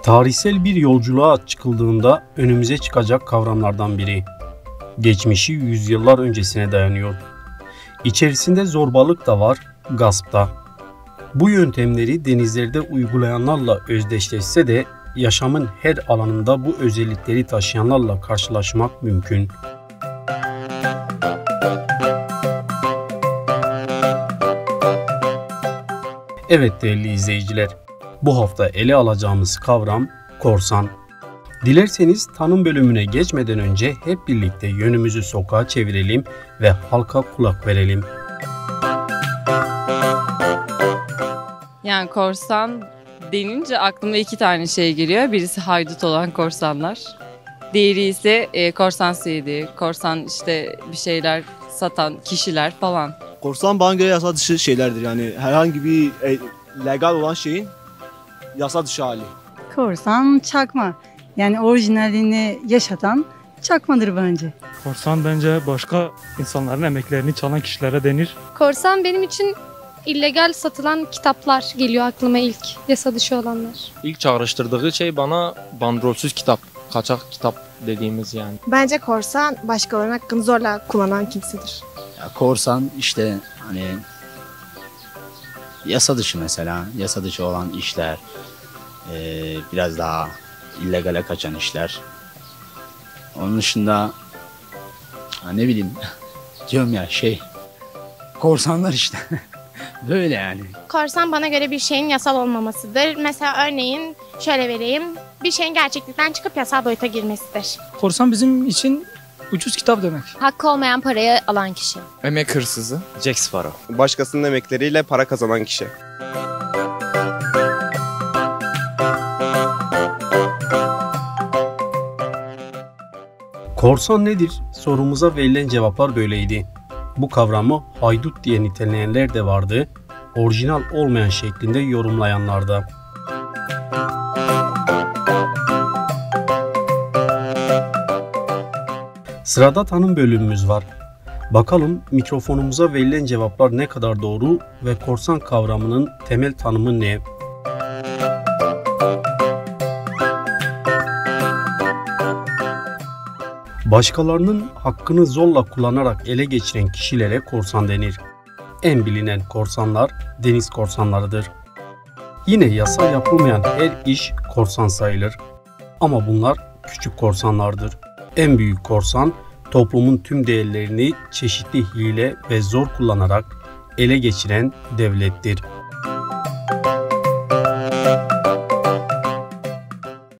Tarihsel bir yolculuğa çıkıldığında önümüze çıkacak kavramlardan biri. Geçmişi yüzyıllar öncesine dayanıyor. İçerisinde zorbalık da var, gasp da. Bu yöntemleri denizlerde uygulayanlarla özdeşleşse de yaşamın her alanında bu özellikleri taşıyanlarla karşılaşmak mümkün. Evet değerli izleyiciler, bu hafta ele alacağımız kavram korsan. Dilerseniz tanım bölümüne geçmeden önce hep birlikte yönümüzü sokağa çevirelim ve halka kulak verelim. Yani korsan denince aklıma iki tane şey geliyor. Birisi haydut olan korsanlar. Diğeri ise korsan seyidi, korsan işte bir şeyler satan kişiler falan. Korsan bana göre yasa dışı şeylerdir. Yani herhangi bir legal olan şeyin yasa dışı hali. Korsan çakma. Yani orijinalini yaşatan çakmadır bence. Korsan bence başka insanların emeklerini çalan kişilere denir. Korsan benim için illegal satılan kitaplar geliyor aklıma ilk, yasa dışı olanlar. İlk çağrıştırdığı şey bana bandrolsüz kitap, kaçak kitap dediğimiz yani. Bence korsan başkalarının hakkını zorla kullanan kimsedir. Ya korsan işte hani yasa dışı mesela, yasa dışı olan işler, biraz daha illegale kaçan işler. Onun dışında ne bileyim diyorum ya korsanlar işte böyle yani. Korsan bana göre bir şeyin yasal olmamasıdır. Mesela örneğin şöyle vereyim, bir şeyin gerçeklikten çıkıp yasal boyuta girmesidir. Korsan bizim için ucuz kitap demek. Hakkı olmayan parayı alan kişi. Emek hırsızı, Jack Sparrow. Başkasının emekleriyle para kazanan kişi. Korsan nedir? Sorumuza verilen cevaplar böyleydi. Bu kavramı haydut diye niteleyenler de vardı, orijinal olmayan şeklinde yorumlayanlar da. Sırada tanım bölümümüz var. Bakalım mikrofonumuza verilen cevaplar ne kadar doğru ve korsan kavramının temel tanımı ne? Başkalarının hakkını zorla kullanarak ele geçiren kişilere korsan denir. En bilinen korsanlar deniz korsanlarıdır. Yine yasa yapılmayan her iş korsan sayılır. Ama bunlar küçük korsanlardır. En büyük korsan toplumun tüm değerlerini çeşitli hile ve zor kullanarak ele geçiren devlettir.